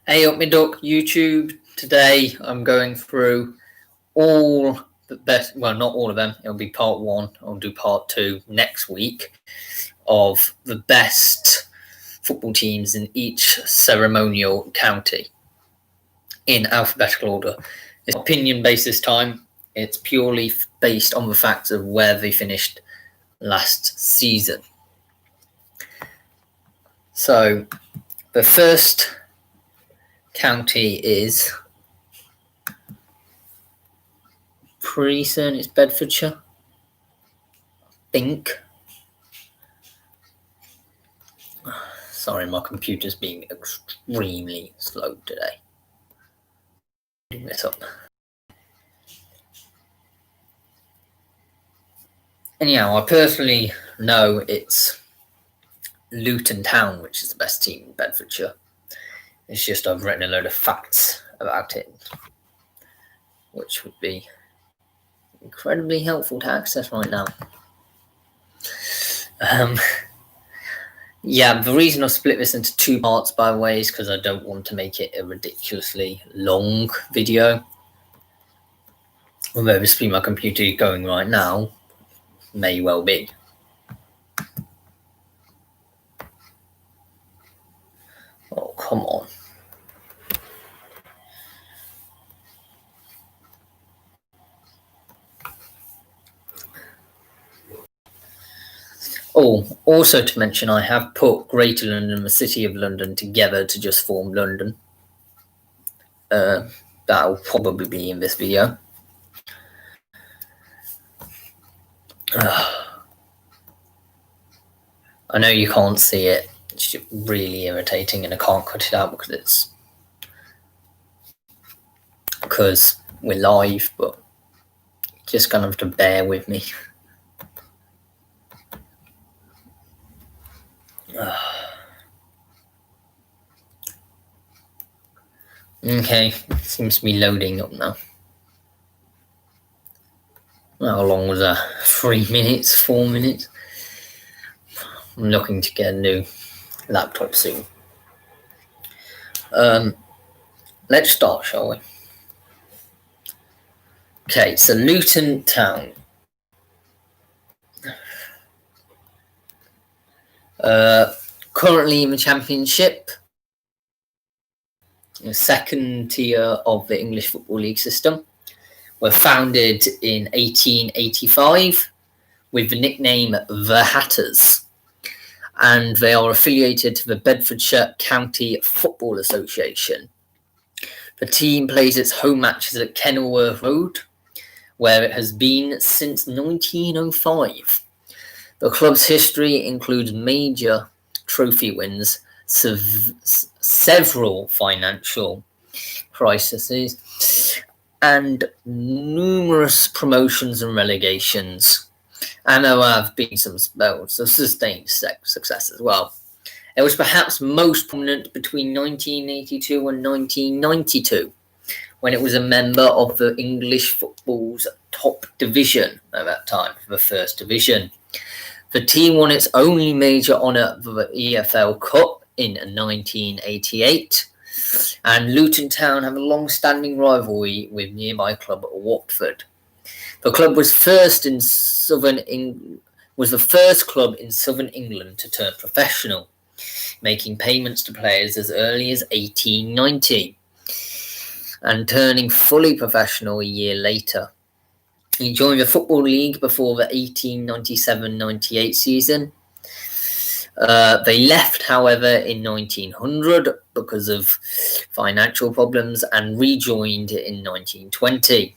Hey up me duck YouTube. Today I'm going through all the best, well not all of them, it'll be part 1, I'll do part 2 next week, of the best football teams in each ceremonial county in alphabetical order. It's opinion based this time, it's purely based on the facts of where they finished last season. So the first county is pretty certain it's Bedfordshire, I think. Sorry, my computer's being extremely slow today. Doing this up. Anyhow, I personally know it's Luton Town, which is the best team in Bedfordshire. It's just I've written a load of facts about it, which would be incredibly helpful to access right now. Yeah, the reason I split this into 2 parts, by the way, is because I don't want to make it a ridiculously long video. Although the speed my computer is going right now may well be. Oh, come on. Oh, also to mention, I have put Greater London and the City of London together to just form London. That'll probably be in this video. I know you can't see it. It's just really irritating, and I can't cut it out because we're live, but you're just gonna have to bear with me. Okay, seems to be loading up now. How long was that? 3 minutes, 4 minutes? I'm looking to get a new laptop soon. Let's start, shall we? Okay, so Luton Town. Currently in the Championship, the second tier of the English Football League system, were founded in 1885 with the nickname The Hatters, and they are affiliated to the Bedfordshire County Football Association. The team plays its home matches at Kenilworth Road, where it has been since 1905. The club's history includes major trophy wins, several financial crises, and numerous promotions and relegations. And there have been some spells of sustained success as well. It was perhaps most prominent between 1982 and 1992, when it was a member of the English football's top division at that time, the First Division. The team won its only major honour, the EFL Cup, in 1988, and Luton Town have a long-standing rivalry with nearby club Watford. The club was the first club in southern England to turn professional, making payments to players as early as 1890, and turning fully professional a year later. He joined the Football League before the 1897-98 season. They left, however, in 1900 because of financial problems and rejoined in 1920.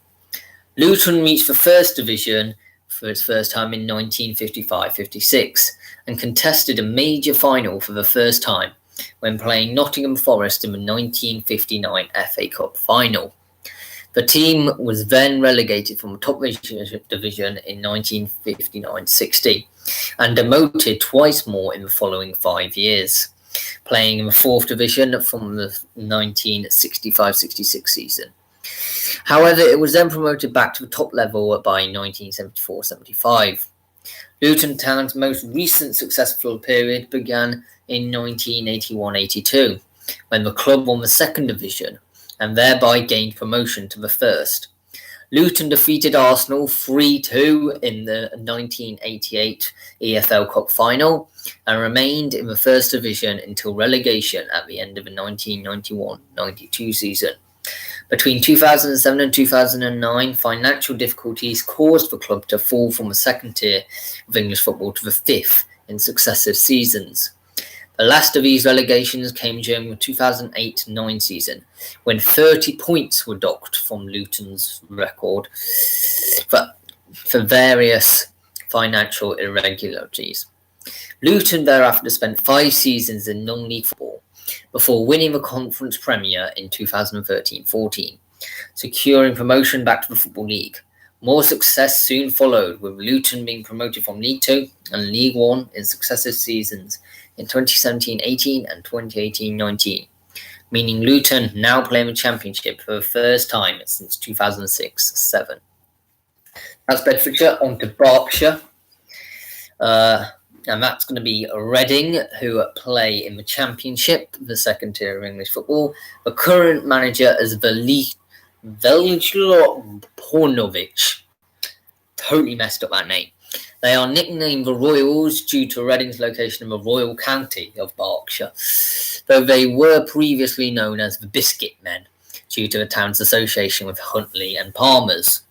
Luton reached the First Division for its first time in 1955-56 and contested a major final for the first time when playing Nottingham Forest in the 1959 FA Cup final. The team was then relegated from the top division in 1959-60 and demoted twice more in the following 5 years, playing in the 4th division from the 1965-66 season. However, it was then promoted back to the top level by 1974-75. Luton Town's most recent successful period began in 1981-82, when the club won the second division and thereby gained promotion to the first. Luton defeated Arsenal 3-2 in the 1988 EFL Cup final and remained in the first division until relegation at the end of the 1991-92 season. Between 2007 and 2009, financial difficulties caused the club to fall from the second tier of English football to the fifth in successive seasons. The last of these relegations came during the 2008-9 season, when 30 points were docked from Luton's record for various financial irregularities. Luton thereafter spent 5 seasons in non-league football before winning the Conference Premier in 2013-14, securing promotion back to the Football League. More success soon followed, with Luton being promoted from League 2 and League 1 in successive seasons in 2017-18 and 2018-19, meaning Luton now play in the Championship for the first time since 2006-07. That's Bedfordshire. On to Berkshire. And that's going to be Reading, who play in the Championship, the second tier of English football. The current manager is Veljko Pornovic. Totally messed up that name. They are nicknamed the Royals due to Reading's location in the Royal County of Berkshire, though they were previously known as the Biscuit Men due to the town's association with Huntley and Palmers.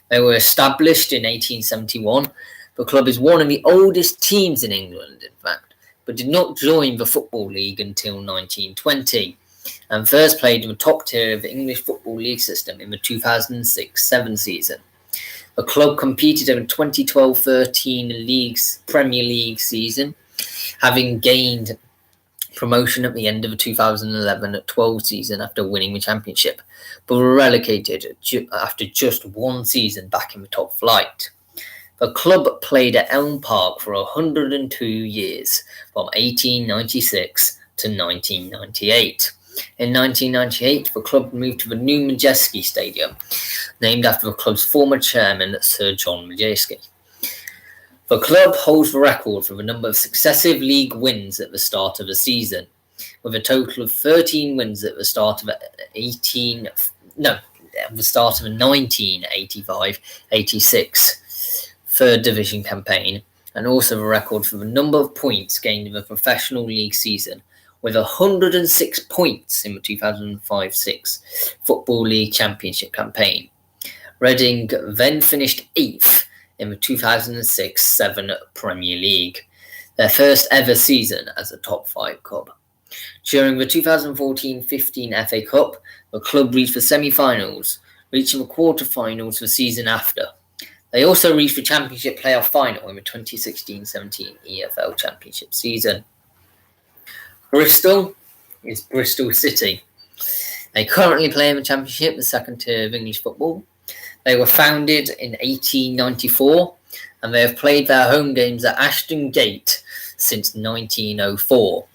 They were established in 1871. The club is one of the oldest teams in England, in fact, but did not join the Football League until 1920, and first played in the top tier of the English Football League system in the 2006-07 season. The club competed in the 2012-13 Premier League season, having gained promotion at the end of the 2011-12 season after winning the championship, but were relegated after just one season back in the top flight. The club played at Elm Park for 102 years, from 1896 to 1998. In 1998, the club moved to the new Madejski Stadium, named after the club's former chairman, Sir John Madejski. The club holds the record for the number of successive league wins at the start of the season, with a total of 13 wins at the start of the 1985-86 third division campaign, and also the record for the number of points gained in the professional league season, with 106 points in the 2005-06 Football League Championship campaign. Reading then finished 8th in the 2006-07 Premier League, their first ever season as a top 5 club. During the 2014-15 FA Cup, the club reached the semi-finals, reaching the quarter-finals the season after. They also reached the Championship playoff final in the 2016-17 EFL Championship season. Bristol is Bristol City. They currently play in the Championship, the second tier of English football. They were founded in 1894, and they have played their home games at Ashton Gate since 1904.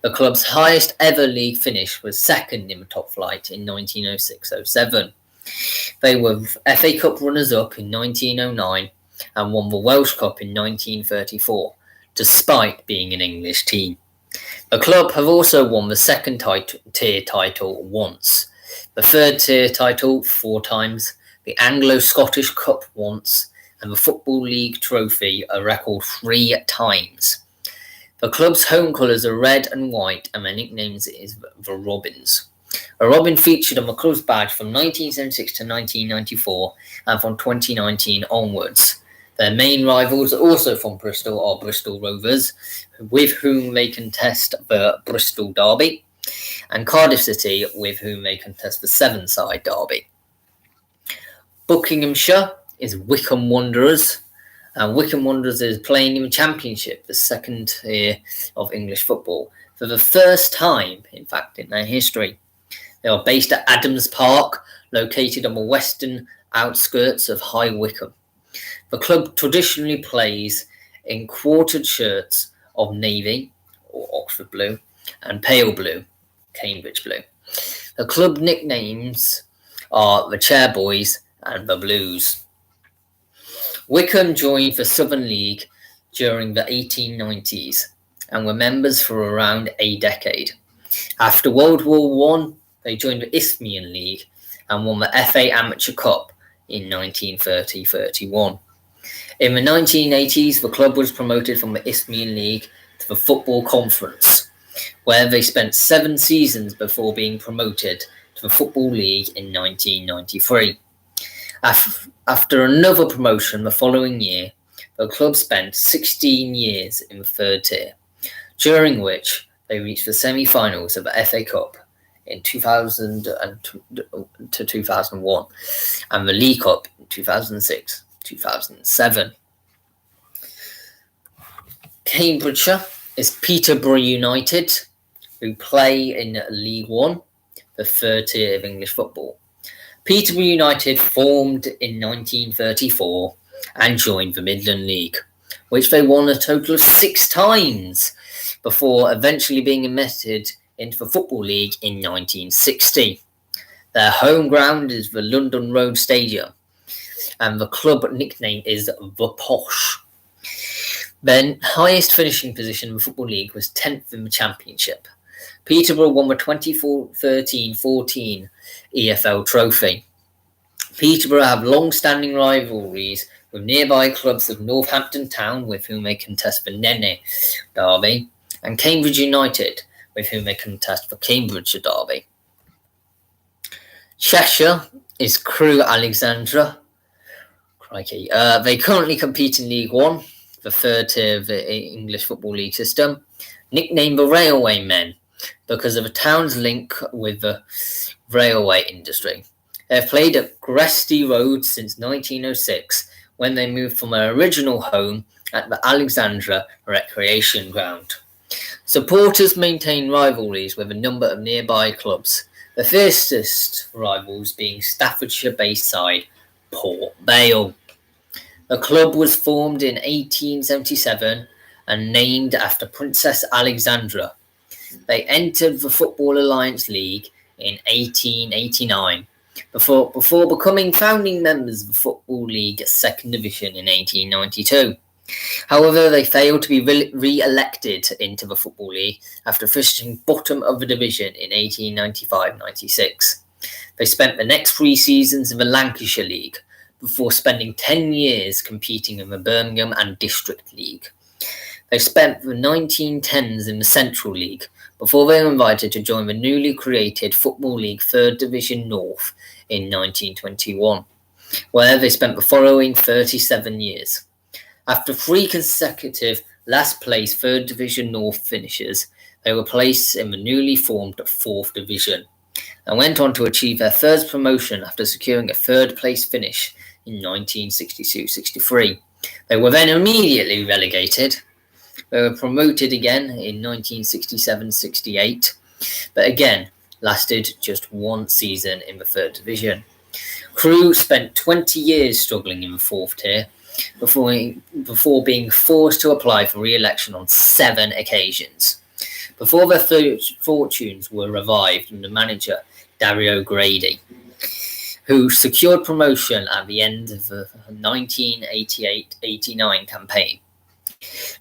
The club's highest ever league finish was second in the top flight in 1906-07. They were FA Cup runners-up in 1909 and won the Welsh Cup in 1934, despite being an English team. The club have also won the second tier title once, the third tier title 4 times, the Anglo-Scottish Cup once, and the Football League trophy a record 3 times. The club's home colours are red and white, and their nickname is the Robins. A robin featured on the club's badge from 1976 to 1994 and from 2019 onwards. Their main rivals, also from Bristol, are Bristol Rovers, with whom they contest the Bristol Derby, and Cardiff City, with whom they contest the Seven-Side Derby. Buckinghamshire is Wycombe Wanderers, and Wycombe Wanderers is playing in the Championship, the second tier of English football, for the first time, in fact, in their history. They are based at Adams Park, located on the western outskirts of High Wycombe. The club traditionally plays in quartered shirts of navy, or Oxford blue, and pale blue, Cambridge blue. The club nicknames are the Chairboys and the Blues. Wycombe joined the Southern League during the 1890s and were members for around a decade. After World War I, they joined the Isthmian League and won the FA Amateur Cup in 1930-31. In the 1980s, the club was promoted from the Isthmian League to the Football Conference, where they spent 7 seasons before being promoted to the Football League in 1993. After another promotion the following year, the club spent 16 years in the 3rd tier, during which they reached the semi-finals of the FA Cup in 2000 to 2001 and the League Cup in 2006-2007. Cambridgeshire is Peterborough United, who play in League One, the 3rd tier of English football. Peterborough United formed in 1934 and joined the Midland League, which they won a total of 6 times before eventually being admitted into the Football League in 1960. Their home ground is the London Road Stadium, and the club nickname is the Posh. Their highest finishing position in the Football League was 10th in the Championship. Peterborough won the 2013-14 EFL Trophy. Peterborough have long-standing rivalries with nearby clubs of Northampton Town, with whom they contest the Nene Derby, and Cambridge United, with whom they contest the Cambridgeshire Derby. Cheshire is Crewe Alexandra. Crikey. They currently compete in League One, the 3rd tier of the English Football League system, nicknamed the Railway Men because of the town's link with the railway industry. They have played at Gresty Road since 1906, when they moved from their original home at the Alexandra Recreation Ground. Supporters maintain rivalries with a number of nearby clubs, the fiercest rivals being Staffordshire-based side Port Vale. The club was formed in 1877 and named after Princess Alexandra. They entered the Football Alliance League in 1889, before becoming founding members of the Football League 2nd Division in 1892. However, they failed to be re-elected into the Football League after finishing bottom of the division in 1895-96. They spent the next 3 seasons in the Lancashire League, before spending 10 years competing in the Birmingham and District League. They spent the 1910s in the Central League, before they were invited to join the newly created Football League 3rd Division North in 1921, where they spent the following 37 years. After 3 consecutive last place 3rd Division North finishes, they were placed in the newly formed 4th Division, and went on to achieve their first promotion after securing a 3rd place finish in 1962-63. They were then immediately relegated. They were promoted again in 1967-68, but again lasted just 1 season in the 3rd Division. Crewe spent 20 years struggling in the 4th tier, before being forced to apply for re-election on 7 occasions, before their fortunes were revived under manager Dario Grady, who secured promotion at the end of the 1988-89 campaign.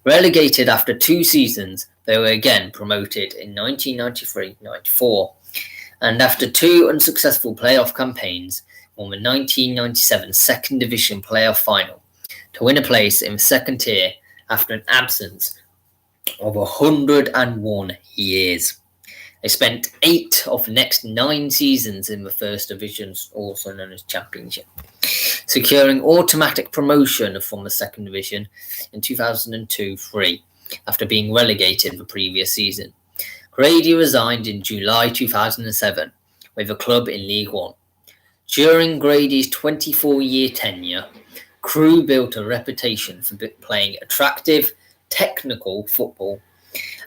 Relegated after 2 seasons, they were again promoted in 1993-94, and after 2 unsuccessful playoff campaigns, won the 1997 2nd Division playoff final to win a place in the 2nd tier after an absence of 101 years. They spent 8 of the next 9 seasons in the 1st Division, also known as Championship, securing automatic promotion from the 2nd Division in 2002-03 after being relegated the previous season. Grady resigned in July 2007 with the club in League One. During Grady's 24-year tenure, Crewe built a reputation for playing attractive, technical football,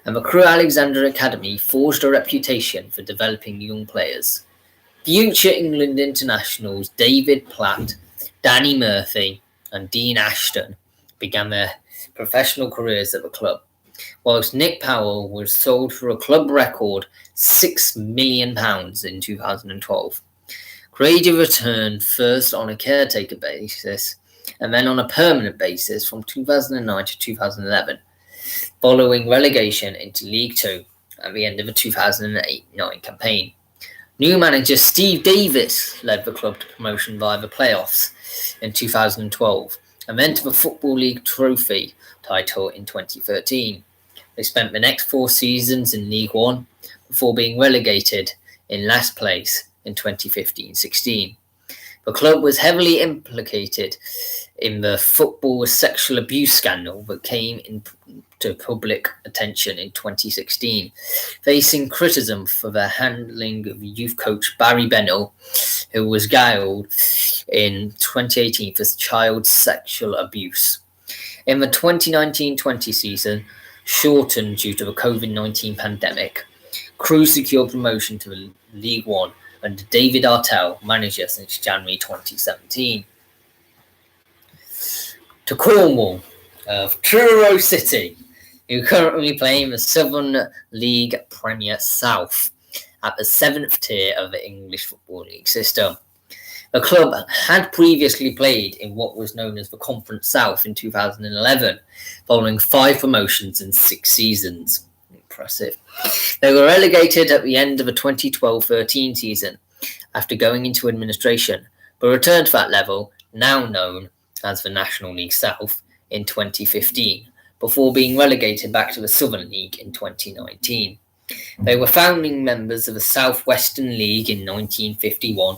and the Crewe Alexandra Academy forged a reputation for developing young players. Future England internationals David Platt, Danny Murphy, and Dean Ashton began their professional careers at the club, whilst Nick Powell was sold for a club record £6 million in 2012. Grady returned first on a caretaker basis and then on a permanent basis from 2009 to 2011, following relegation into League Two at the end of the 2008-09 campaign. New manager Steve Davis led the club to promotion via the playoffs in 2012 and then to the Football League Trophy title in 2013. They spent the next 4 seasons in League One before being relegated in last place in 2015-16. The club was heavily implicated in the football sexual abuse scandal that came into public attention in 2016, facing criticism for their handling of youth coach Barry Bennell, who was jailed in 2018 for child sexual abuse. In the 2019-20 season, shortened due to the COVID-19 pandemic, Crewe secured promotion to League One under David Artell, manager since January 2017. To Cornwall, of Truro City, who currently play in the Southern League Premier South at the 7th tier of the English Football League system. The club had previously played in what was known as the Conference South in 2011, following 5 promotions in 6 seasons. Impressive. They were relegated at the end of the 2012-13 season after going into administration, but returned to that level, now known as the National League South, in 2015, before being relegated back to the Southern League in 2019. They were founding members of the South Western League in 1951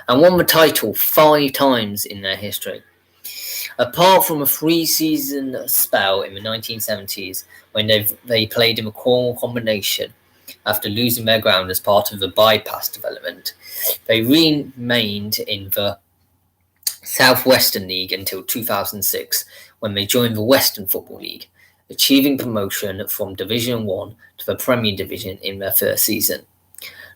and won the title 5 times in their history. Apart from a 3-season spell in the 1970s when they played in the Cornwall Combination after losing their ground as part of the bypass development, they remained in the South Western League until 2006 when they joined the Western Football League, achieving promotion from Division 1 to the Premier Division in their first season.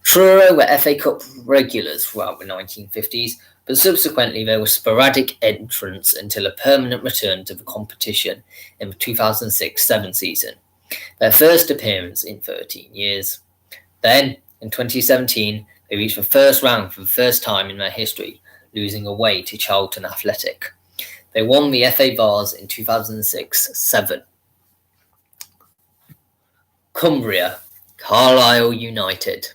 Truro were FA Cup regulars throughout the 1950s, but subsequently there were sporadic entrants until a permanent return to the competition in the 2006-07 season, their first appearance in 13 years. Then, in 2017, they reached the first round for the first time in their history, losing away to Charlton Athletic. They won the FA Vase in 2006-07. Cumbria, Carlisle United.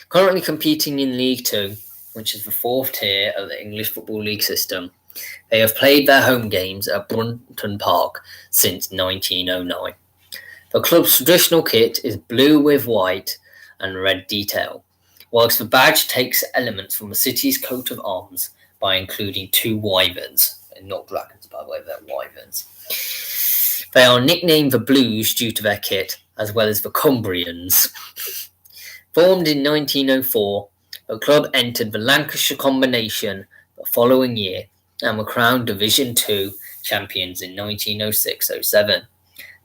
Currently competing in League 2, which is the 4th tier of the English Football League system, they have played their home games at Brunton Park since 1909. The club's traditional kit is blue with white and red detail, whilst the badge takes elements from the city's coat of arms by including 2 wyverns. They're not dragons, by the way, they're wyverns. They are nicknamed the Blues due to their kit, as well as the Cumbrians. Formed in 1904, the club entered the Lancashire Combination the following year and were crowned Division 2 champions in 1906-07.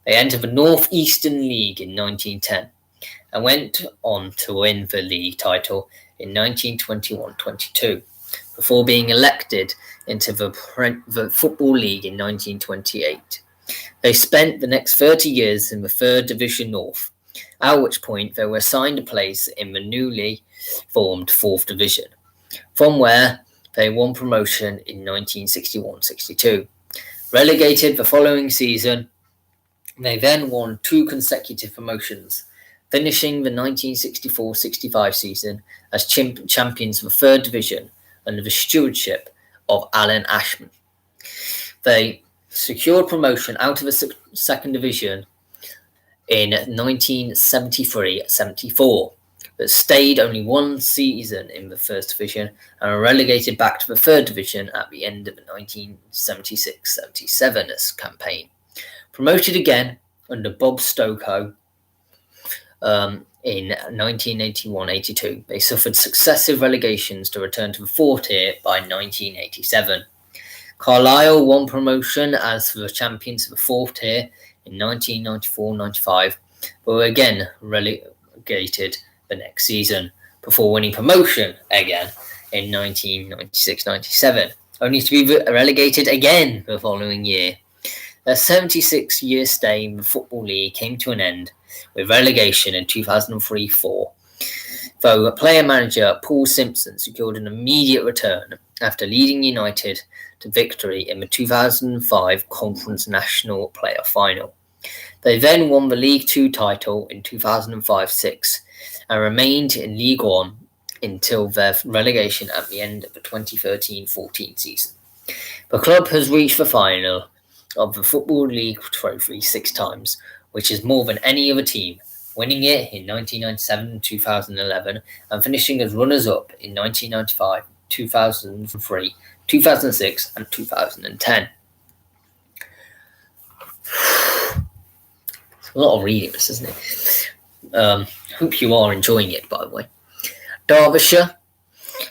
They entered the North Eastern League in 1910 and went on to win the league title in 1921-22, before being elected into the Football League in 1928. They spent the next 30 years in the 3rd Division North, at which point they were assigned a place in the newly formed 4th Division, from where they won promotion in 1961-62. Relegated the following season, they then won 2 consecutive promotions, finishing the 1964-65 season as champions of the 3rd Division under the stewardship of Alan Ashman. They secured promotion out of the 2nd Division in 1973-74, but stayed only 1 season in the 1st Division and were relegated back to the 3rd Division at the end of the 1976-77 campaign. Promoted again under Bob Stokoe in 1981-82, they suffered successive relegations to return to the 4th tier by 1987. Carlisle won promotion as the champions of the 4th tier in 1994-95, but were again relegated the next season, before winning promotion again in 1996-97, only to be relegated again the following year. Their 76-year stay in the Football League came to an end with relegation in 2003-04, though player-manager Paul Simpson secured an immediate return after leading United to victory in the 2005 Conference National Player Final. They then won the League Two title in 2005-06 and remained in League One until their relegation at the end of the 2013-14 season. The club has reached the final of the Football League Trophy 6 times, which is more than any other team, winning it in 1997 and 2011 and finishing as runners-up in 1995, 2003, 2006 and 2010. It's a lot of reading this, isn't it? Hope you are enjoying it, by the way. Derbyshire,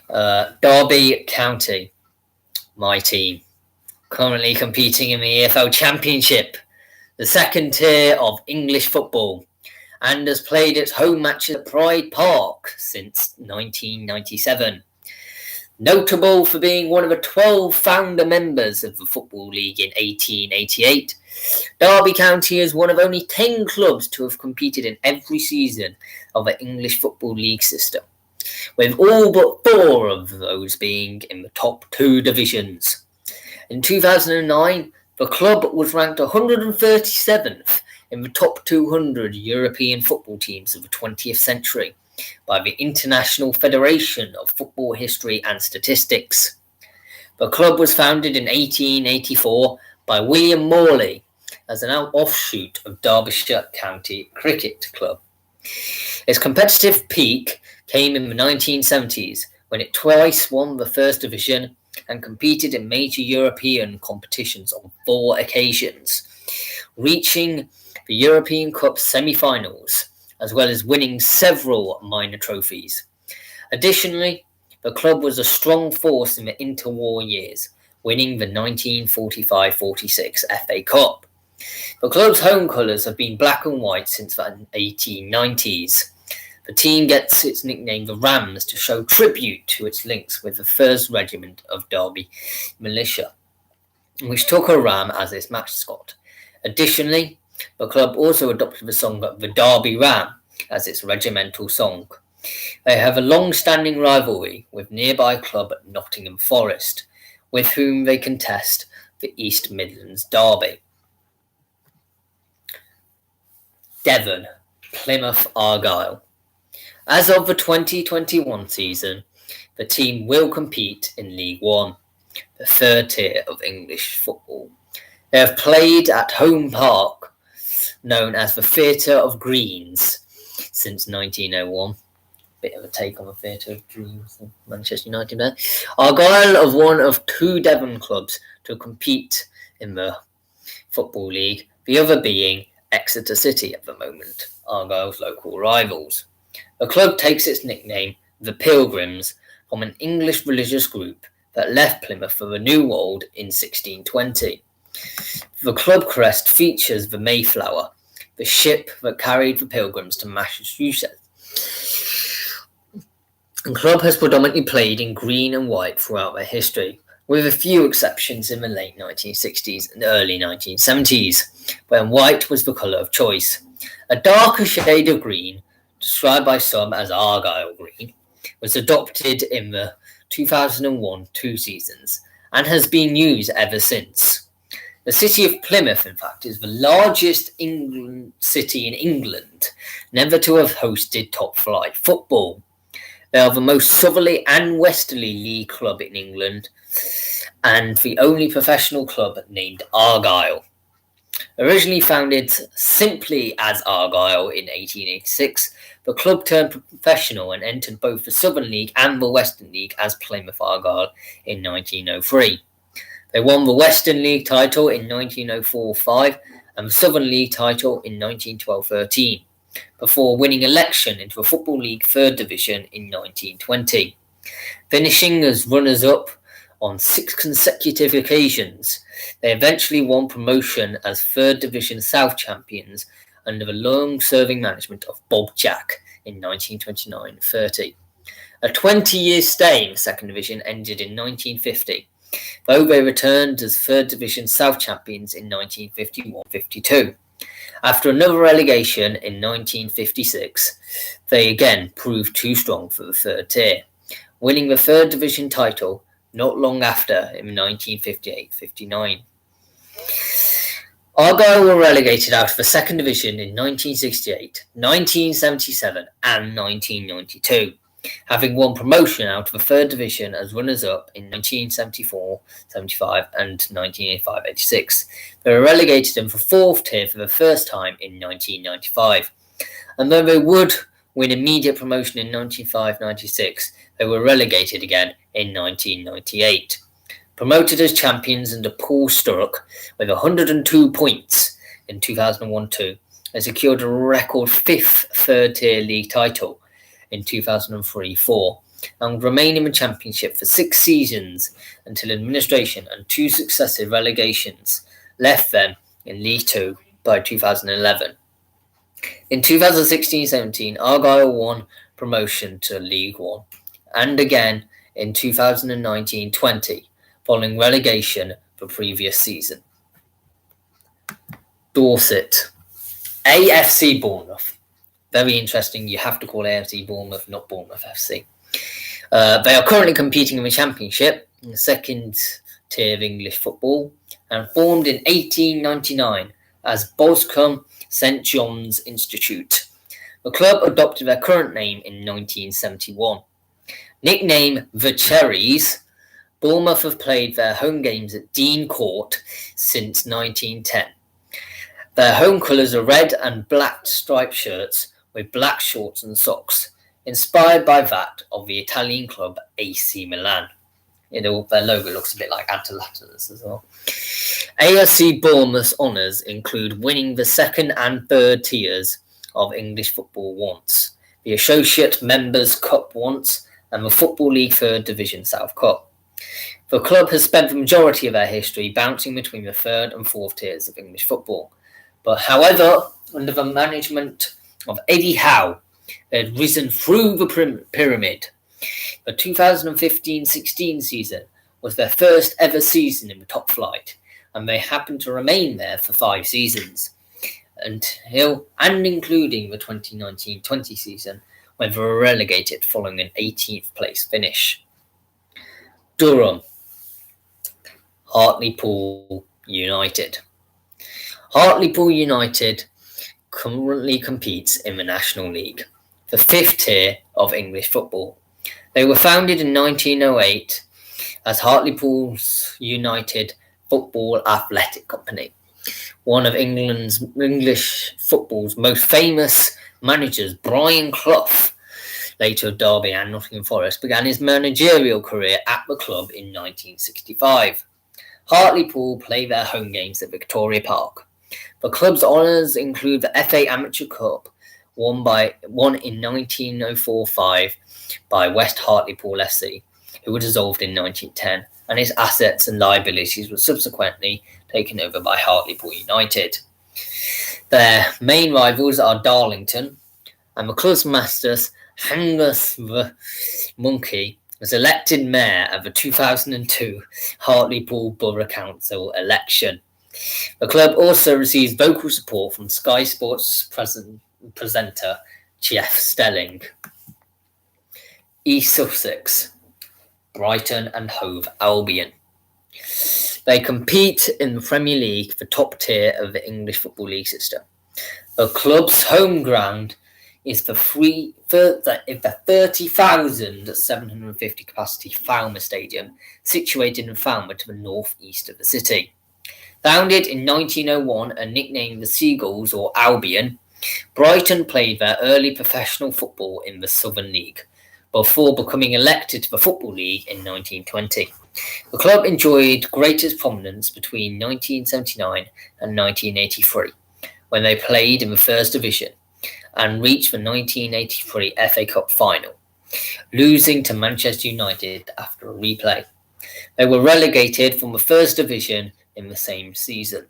Derby County, my team, currently competing in the EFL Championship, the second tier of English football, and has played its home matches at Pride Park since 1997. Notable for being one of the 12 founder members of the Football League in 1888, Derby County is one of only 10 clubs to have competed in every season of the English Football League system, with all but 4 of those being in the top 2 divisions. In 2009, the club was ranked 137th in the top 200 European football teams of the 20th century by the International Federation of Football History and Statistics. The club was founded in 1884 by William Morley as an offshoot of Derbyshire County Cricket Club. Its competitive peak came in the 1970s when it twice won the First Division and competed in major European competitions on 4 occasions, reaching the European Cup semi-finals, as well as winning several minor trophies. Additionally, the club was a strong force in the interwar years, winning the 1945-46 FA Cup. The club's home colours have been black and white since the 1890s. The team gets its nickname the Rams to show tribute to its links with the 1st Regiment of Derby Militia, which took a ram as its mascot. Additionally, the club also adopted the song The Derby Ram as its regimental song. They have a long-standing rivalry with nearby club Nottingham Forest, with whom they contest the East Midlands Derby. Devon, Plymouth Argyle. As of the 2021 season, the team will compete in League One, the 3rd tier of English football. They have played at Home Park, known as the Theatre of Greens, since 1901. Bit of a take on the Theatre of Dreams, Manchester United there. Argyle are one of 2 Devon clubs to compete in the Football League, the other being Exeter City at the moment, Argyle's local rivals. The club takes its nickname, the Pilgrims, from an English religious group that left Plymouth for the New World in 1620. The club crest features the Mayflower, the ship that carried the Pilgrims to Massachusetts. The club has predominantly played in green and white throughout their history, with a few exceptions in the late 1960s and early 1970s, when white was the colour of choice. A darker shade of green, described by some as Argyle green, was adopted in the 2001-2 seasons and has been used ever since. The city of Plymouth, in fact, is the largest city in England never to have hosted top-flight football. They are the most southerly and westerly league club in England and the only professional club named Argyle. Originally founded simply as Argyle in 1886, the club turned professional and entered both the Southern League and the Western League as Plymouth Argyle in 1903. They won the Western League title in 1904-05 and the Southern League title in 1912-13, before winning election into the Football League 3rd Division in 1920, finishing as runners-up on 6 consecutive occasions. They eventually won promotion as 3rd Division South champions under the long-serving management of Bob Jack in 1929-30. A 20-year stay in 2nd Division ended in 1950, though they returned as 3rd Division South champions in 1951-52. After another relegation in 1956, they again proved too strong for the 3rd tier, winning the 3rd Division title not long after in 1958-59. Argyle were relegated out of the second division in 1968, 1977 and 1992, having won promotion out of the third division as runners-up in 1974, 75 and 1985-86. They were relegated into the fourth tier for the first time in 1995, and though they would win immediate promotion in 95-96, they were relegated again in 1998. Promoted as champions under Paul Sturrock with 102 points in 2001-2, they secured a record fifth third-tier league title in 2003-4 and would remain in the championship for 6 seasons until administration and 2 successive relegations left them in League 2 by 2011. In 2016-17, Argyle won promotion to League 1 and again in 2019-20. Following relegation the previous season. Dorset. AFC Bournemouth. Very interesting, you have to call AFC Bournemouth, not Bournemouth FC. They are currently competing in the Championship, in the second tier of English football, and formed in 1899 as Boscombe St John's Institute. The club adopted their current name in 1971. Nicknamed the Cherries, Bournemouth have played their home games at Dean Court since 1910. Their home colours are red and black striped shirts with black shorts and socks, inspired by that of the Italian club AC Milan. Their logo looks a bit like Atalanta's as well. AFC Bournemouth's honours include winning the second and third tiers of English football once, the Associate Members' Cup once, and the Football League Third Division South Cup. The club has spent the majority of their history bouncing between the third and fourth tiers of English football. But however, under the management of Eddie Howe, they had risen through the pyramid. The 2015-16 season was their first ever season in the top flight, and they happened to remain there for 5 seasons, until and including the 2019-20 season, when they were relegated following an 18th place finish. Durham. Hartlepool United. Hartlepool United currently competes in the National League, the 5th tier of English football. They were founded in 1908 as Hartlepool United Football Athletic Company. One of English football's most famous managers, Brian Clough, later of Derby and Nottingham Forest, began his managerial career at the club in 1965. Hartlepool play their home games at Victoria Park. The club's honours include the FA Amateur Cup, won in 1904-05 by West Hartlepool FC, who were dissolved in 1910, and its assets and liabilities were subsequently taken over by Hartlepool United. Their main rivals are Darlington, and the club's masters, Angus the Monkey, was elected mayor at the 2002 Hartlepool Borough Council election. The club also receives vocal support from Sky Sports presenter Jeff Stelling. East Sussex, Brighton and Hove Albion. They compete in the Premier League, the top tier of the English Football League system. The club's home ground is the 30,750 capacity Falmer Stadium, situated in Falmer to the north-east of the city. Founded in 1901 and nicknamed the Seagulls or Albion, Brighton played their early professional football in the Southern League, before becoming elected to the Football League in 1920. The club enjoyed greatest prominence between 1979 and 1983, when they played in the First Division, and reached the 1983 FA Cup final, losing to Manchester United after a replay. They were relegated from the First Division in the same season.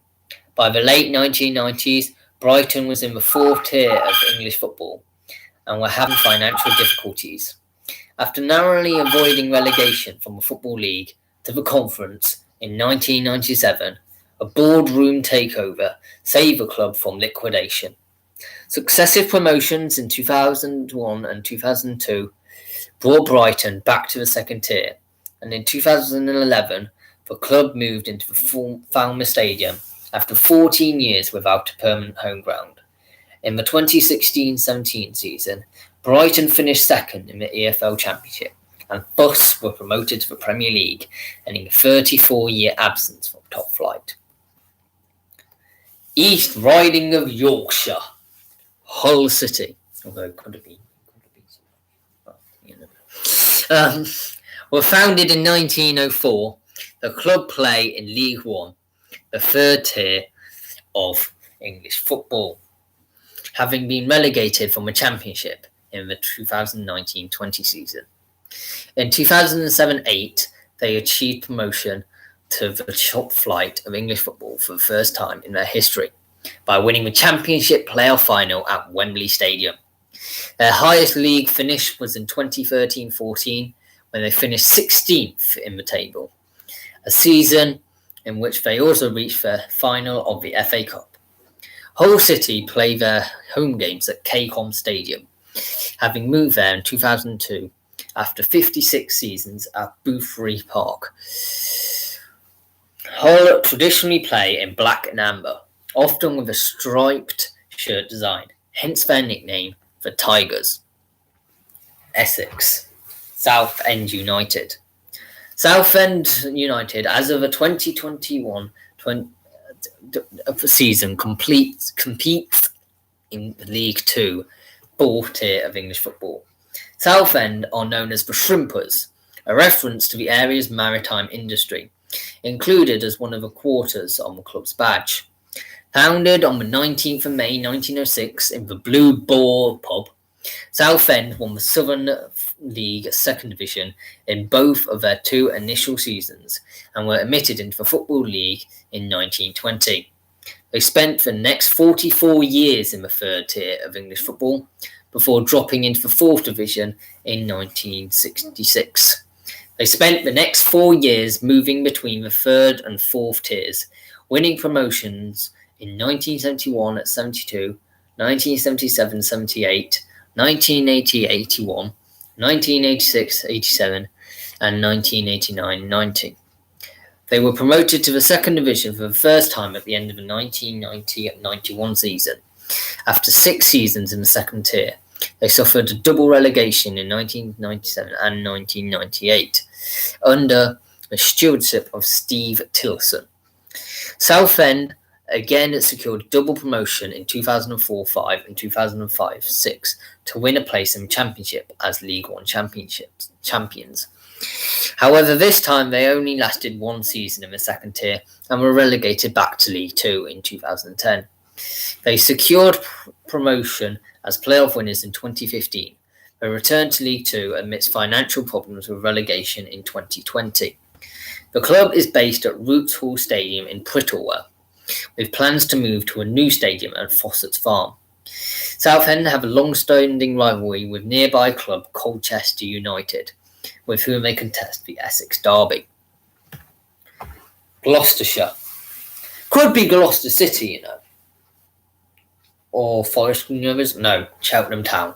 By the late 1990s, Brighton was in the 4th tier of English football and were having financial difficulties. After narrowly avoiding relegation from the Football League to the Conference in 1997, a boardroom takeover saved the club from liquidation. Successive promotions in 2001 and 2002 brought Brighton back to the 2nd tier, and in 2011 the club moved into the Falmer Stadium after 14 years without a permanent home ground. In the 2016-17 season, Brighton finished second in the EFL Championship, and thus were promoted to the Premier League, ending a 34-year absence from top flight. East Riding of Yorkshire, Hull City, although could have been, were founded in 1904. The club play in League One, the third tier of English football, having been relegated from the Championship in the 2019-20 season. In 2007-8, they achieved promotion to the top flight of English football for the first time in their history by winning the Championship playoff final at Wembley Stadium. Their highest league finish was in 2013-14, when they finished 16th in the table, a season in which they also reached the final of the FA Cup. Hull City play their home games at KCOM Stadium, having moved there in 2002 after 56 seasons at Boothbury Park. Hull traditionally play in black and amber, often with a striped shirt design, hence their nickname, the Tigers. Essex, Southend United. Southend United, as of the 2021 season, competes in League Two, fourth tier of English football. Southend are known as the Shrimpers, a reference to the area's maritime industry, included as one of the quarters on the club's badge. Founded on the 19th of May 1906 in the Blue Boar pub, Southend won the Southern League Second Division in both of their two initial seasons and were admitted into the Football League in 1920. They spent the next 44 years in the third tier of English football before dropping into the fourth division in 1966. They spent the next 4 years moving between the third and fourth tiers, winning promotions in 1971-72, 1977-78, 1980-81, 1986-87, and 1989-90. They were promoted to the second division for the first time at the end of the 1990-91 season. After 6 seasons in the second tier, they suffered a double relegation in 1997 and 1998 under the stewardship of Steve Tilson. Southend again secured double promotion in 2004-05 and 2005-06 to win a place in the Championship as League One champions. However, this time they only lasted 1 season in the second tier and were relegated back to League Two in 2010. They secured promotion as playoff winners in 2015. They returned to League Two amidst financial problems with relegation in 2020. The club is based at Roots Hall Stadium in Prittlewell, with plans to move to a new stadium at Fossett's Farm. Southend have a long-standing rivalry with nearby club Colchester United, with whom they contest the Essex Derby. Gloucestershire. Could be Gloucester City, you know. Or Forest Green Rovers? No, Cheltenham Town.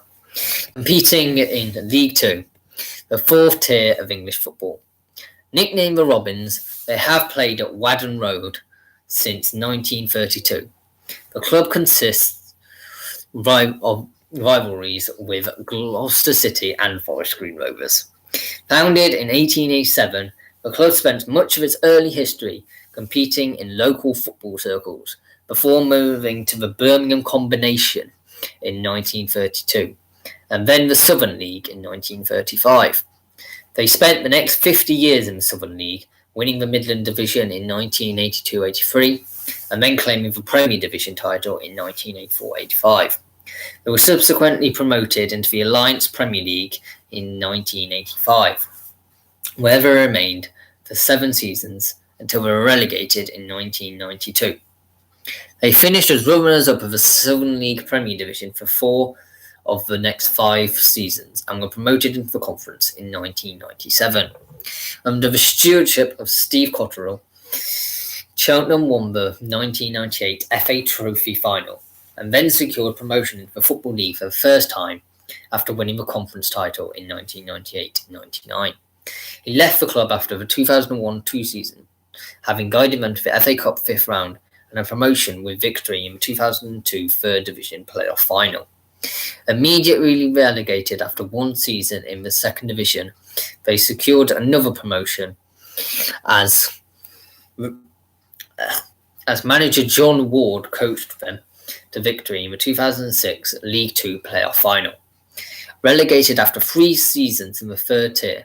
Competing in League Two, the fourth tier of English football. Nicknamed the Robins, they have played at Wadden Road since 1932. The club consists of rivalries with Gloucester City and Forest Green Rovers. Founded in 1887, the club spent much of its early history competing in local football circles before moving to the Birmingham Combination in 1932, and then the Southern League in 1935. They spent the next 50 years in the Southern League, winning the Midland Division in 1982-83, and then claiming the Premier Division title in 1984-85. They were subsequently promoted into the Alliance Premier League in 1985, where they remained for 7 seasons until they were relegated in 1992. They finished as runners-up of the Southern League Premier Division for 4 of the next 5 seasons and were promoted into the conference in 1997. Under the stewardship of Steve Cotterill, Cheltenham won the 1998 FA Trophy final and then secured promotion into the Football League for the first time after winning the conference title in 1998-99. He left the club after the 2001-2 season, having guided them to the FA Cup 5th round and a promotion with victory in the 2002 Third Division playoff final. Immediately relegated after one season in the Second Division, they secured another promotion as manager John Ward coached them to victory in the 2006 League Two playoff final. Relegated after 3 seasons in the third tier,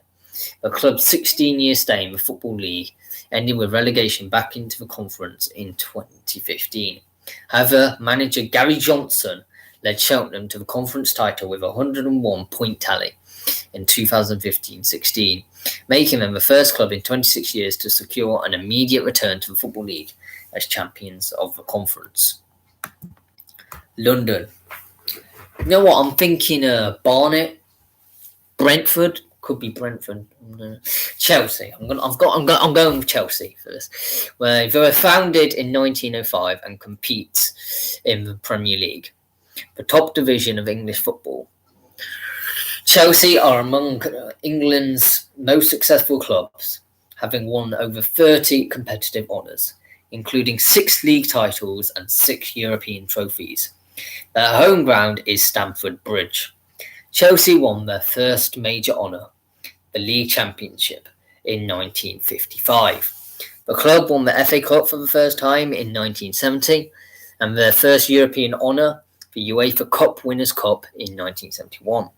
the club's 16-year stay in the Football League ended with relegation back into the conference in 2015. However, manager Gary Johnson led Cheltenham to the conference title with a 101-point tally in 2015-16, making them the first club in 26 years to secure an immediate return to the Football League as champions of the conference. London. You know what? I'm thinking Barnet, Brentford. Could be Brentford. Chelsea. I'm going with Chelsea for this. Where they were founded in 1905 and compete in the Premier League, the top division of English football. Chelsea are among England's most successful clubs, having won over 30 competitive honours, including 6 league titles and 6 European trophies. Their home ground is Stamford Bridge. Chelsea won their first major honour, the League Championship, in 1955. The club won the FA Cup for the first time in 1970, and their first European honour, the UEFA Cup Winners' Cup, in 1971.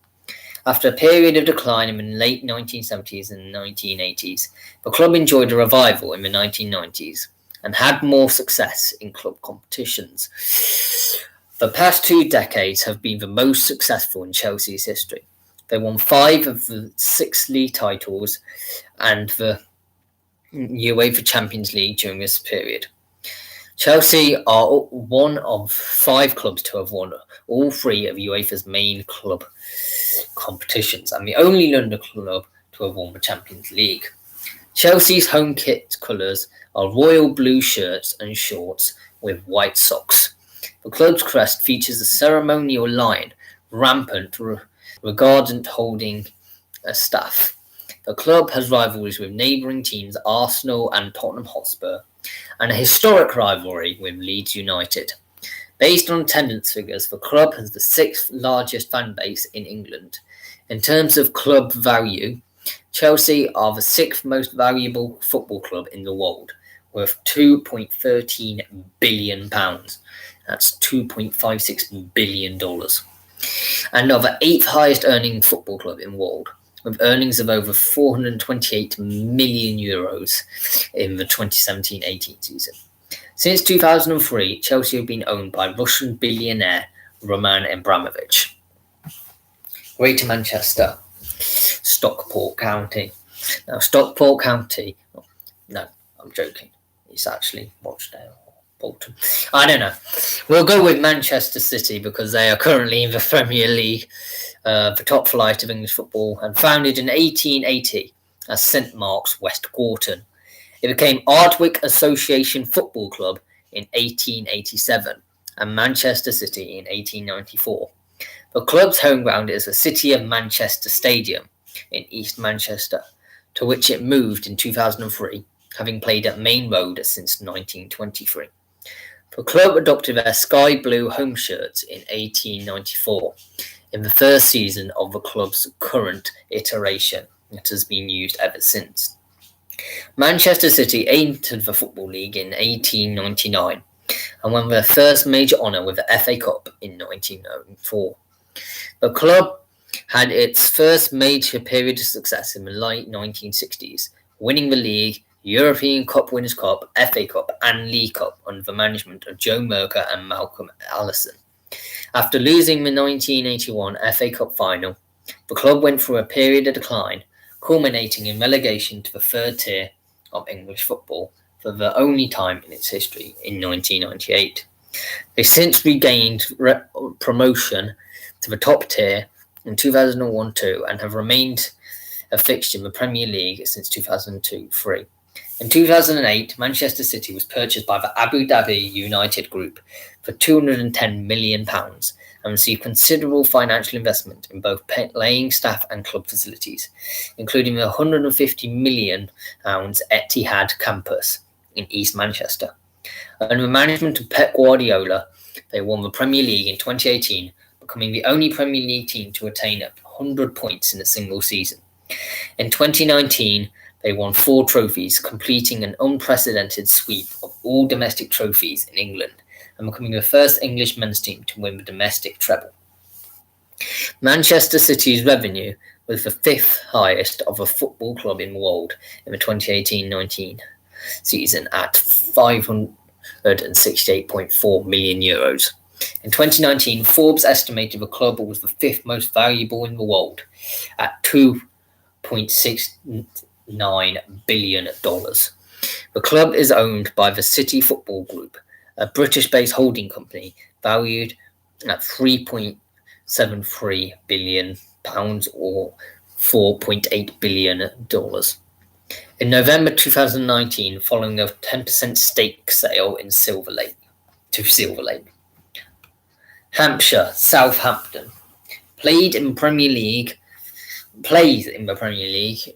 After a period of decline in the late 1970s and 1980s, the club enjoyed a revival in the 1990s and had more success in club competitions. The past 2 decades have been the most successful in Chelsea's history. They won 5 of the 6 league titles and the UEFA Champions League during this period. Chelsea are one of 5 clubs to have won all 3 of UEFA's main club competitions and the only London club to have won the Champions League. Chelsea's home kit colours are royal blue shirts and shorts with white socks. The club's crest features a ceremonial lion, rampant, regardant holding a staff. The club has rivalries with neighbouring teams Arsenal and Tottenham Hotspur, and a historic rivalry with Leeds United. Based on attendance figures, the club has the 6th largest fan base in England. In terms of club value, Chelsea are the 6th most valuable football club in the world, worth £2.13 billion. That's $2.56 billion. And are the 8th highest earning football club in the world, with earnings of over €428 million in the 2017-18 season. Since 2003, Chelsea have been owned by Russian billionaire Roman Abramovich. Greater Manchester, Stockport County. Now, Stockport County, no, I'm joking. It's actually Rochdale. Bolton. I don't know. We'll go with Manchester City because they are currently in the Premier League, the top flight of English football, and founded in 1880 as St Mark's West Gorton. It became Ardwick Association Football Club in 1887 and Manchester City in 1894. The club's home ground is the City of Manchester Stadium in East Manchester, to which it moved in 2003, having played at Main Road since 1923. The club adopted their sky blue home shirts in 1894, in the first season of the club's current iteration. It has been used ever since. Manchester City entered the Football League in 1899 and won their first major honour with the FA Cup in 1904. The club had its first major period of success in the late 1960s, winning the league, European Cup Winners' Cup, FA Cup and League Cup under the management of Joe Merker and Malcolm Allison. After losing the 1981 FA Cup final, the club went through a period of decline, culminating in relegation to the 3rd tier of English football for the only time in its history in 1998. They since regained promotion to the top tier in 2001-2 and have remained a fixture in the Premier League since 2002-3. In 2008, Manchester City was purchased by the Abu Dhabi United Group for £210 million and received considerable financial investment in both playing staff and club facilities, including the £150 million Etihad campus in East Manchester. Under the management of Pep Guardiola, they won the Premier League in 2018, becoming the only Premier League team to attain 100 points in a single season. In 2019, they won 4 trophies, completing an unprecedented sweep of all domestic trophies in England and becoming the first English men's team to win the domestic treble. Manchester City's revenue was the 5th highest of a football club in the world in the 2018-19 season at €568.4 million. In 2019, Forbes estimated the club was the 5th most valuable in the world at $2.69 billion. The club is owned by the City Football Group, a British-based holding company valued at £3.73 billion or $4.8 billion. In November 2019, following a 10% stake sale in Silver Lake. Hampshire, Southampton plays in the Premier League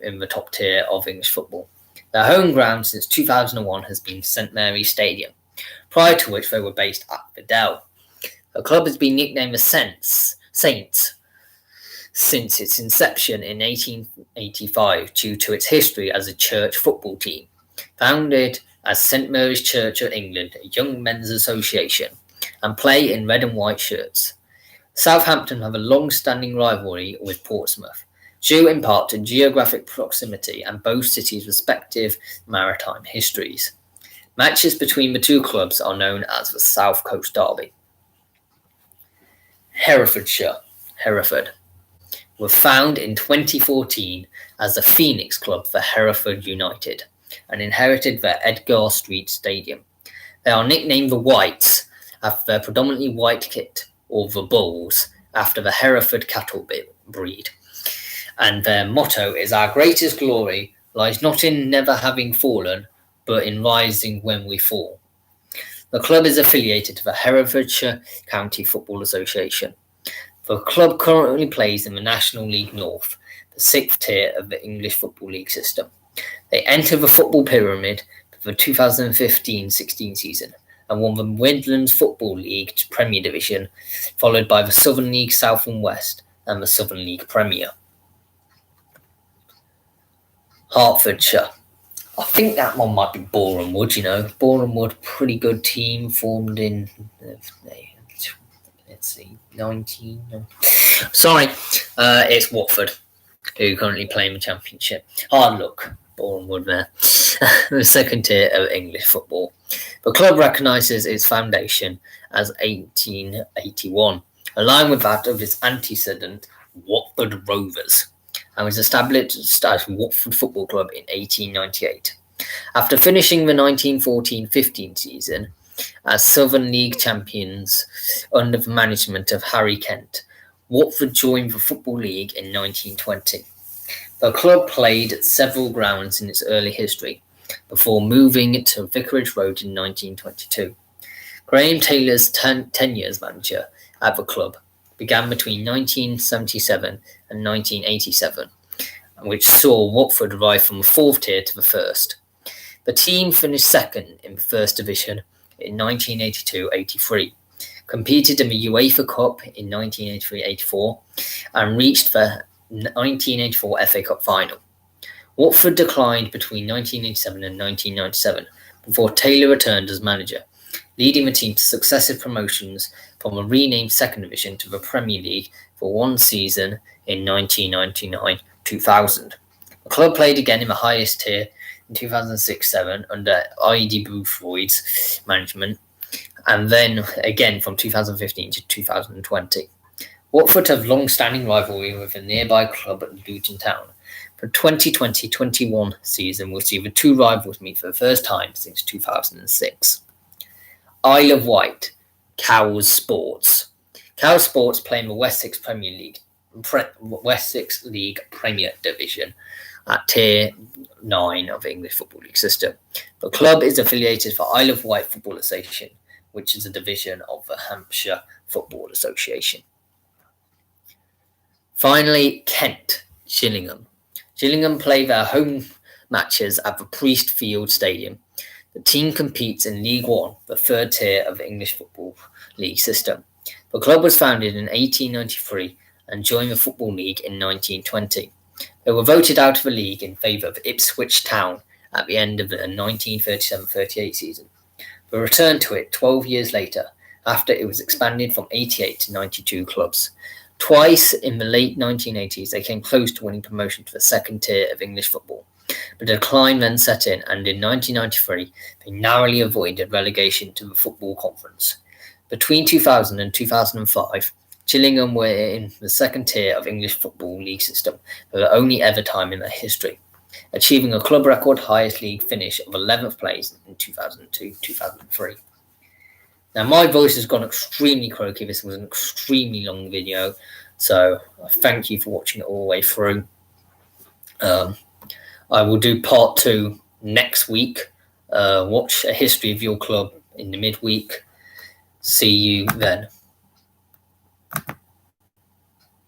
in the top tier of English football. Their home ground since 2001 has been St Mary's Stadium, prior to which they were based at the Dell. The club has been nicknamed the Saints since its inception in 1885 due to its history as a church football team. Founded as St Mary's Church of England, a young men's association, and play in red and white shirts. Southampton have a long-standing rivalry with Portsmouth, due in part to geographic proximity and both cities' respective maritime histories. Matches between the two clubs are known as the South Coast Derby. Hereford were found in 2014 as the Phoenix Club for Hereford United and inherited their Edgar Street Stadium. They are nicknamed the Whites after their predominantly white kit, or the Bulls, after the Hereford cattle breed. And their motto is, "Our greatest glory lies not in never having fallen, but in rising when we fall." The club is affiliated to the Herefordshire County Football Association. The club currently plays in the National League North, the 6th tier of the English Football League system. They entered the football pyramid for the 2015-16 season and won the Midlands Football League Premier Division, followed by the Southern League South and West and the Southern League Premier. Hertfordshire. I think that one might be Boreham Wood, Boreham Wood, pretty good team, formed in, it's Watford, who currently play in the Championship. Hard luck, Boreham Wood there. The 2nd tier of English football. The club recognises its foundation as 1881, aligned with that of its antecedent, Watford Rovers, and was established as Watford Football Club in 1898. After finishing the 1914-15 season as Southern League champions under the management of Harry Kent, Watford joined the Football League in 1920. The club played at several grounds in its early history, before moving to Vicarage Road in 1922. Graham Taylor's tenure as manager at the club began between 1977 and 1987, which saw Watford rise from the 4th tier to the 1st. The team finished 2nd in the 1st Division in 1982-83, competed in the UEFA Cup in 1983-84, and reached the 1984 FA Cup final. Watford declined between 1987 and 1997 before Taylor returned as manager, leading the team to successive promotions from the renamed 2nd Division to the Premier League for one season in 1999-2000. The club played again in the highest tier in 2006-07 under Eddie Boothroyd's management, and then again from 2015 to 2020. Watford have long-standing rivalry with a nearby club at Luton Town. The 2020-21 season will see the two rivals meet for the first time since 2006. Isle of Wight, Cowes Sports. Cowes Sports play in the Wessex League Premier Division at Tier 9 of the English Football League system. The club is affiliated for Isle of Wight Football Association, which is a division of the Hampshire Football Association. Finally, Kent, Gillingham. Gillingham play their home matches at the Priestfield Stadium. The team competes in League One, the third tier of the English Football League system. The club was founded in 1893 and joined the Football League in 1920. They were voted out of the league in favour of Ipswich Town at the end of the 1937-38 season, but returned to it 12 years later after it was expanded from 88 to 92 clubs. Twice in the late 1980s, they came close to winning promotion to the second tier of English football, but a decline then set in, and in 1993, they narrowly avoided relegation to the Football Conference. Between 2000 and 2005, Gillingham were in the second tier of English Football League system for the only ever time in their history, achieving a club record highest league finish of 11th place in 2002-2003. Now, my voice has gone extremely croaky. This was an extremely long video, so I thank you for watching it all the way through. I will do part 2 next week. Watch a history of your club in the midweek. See you then.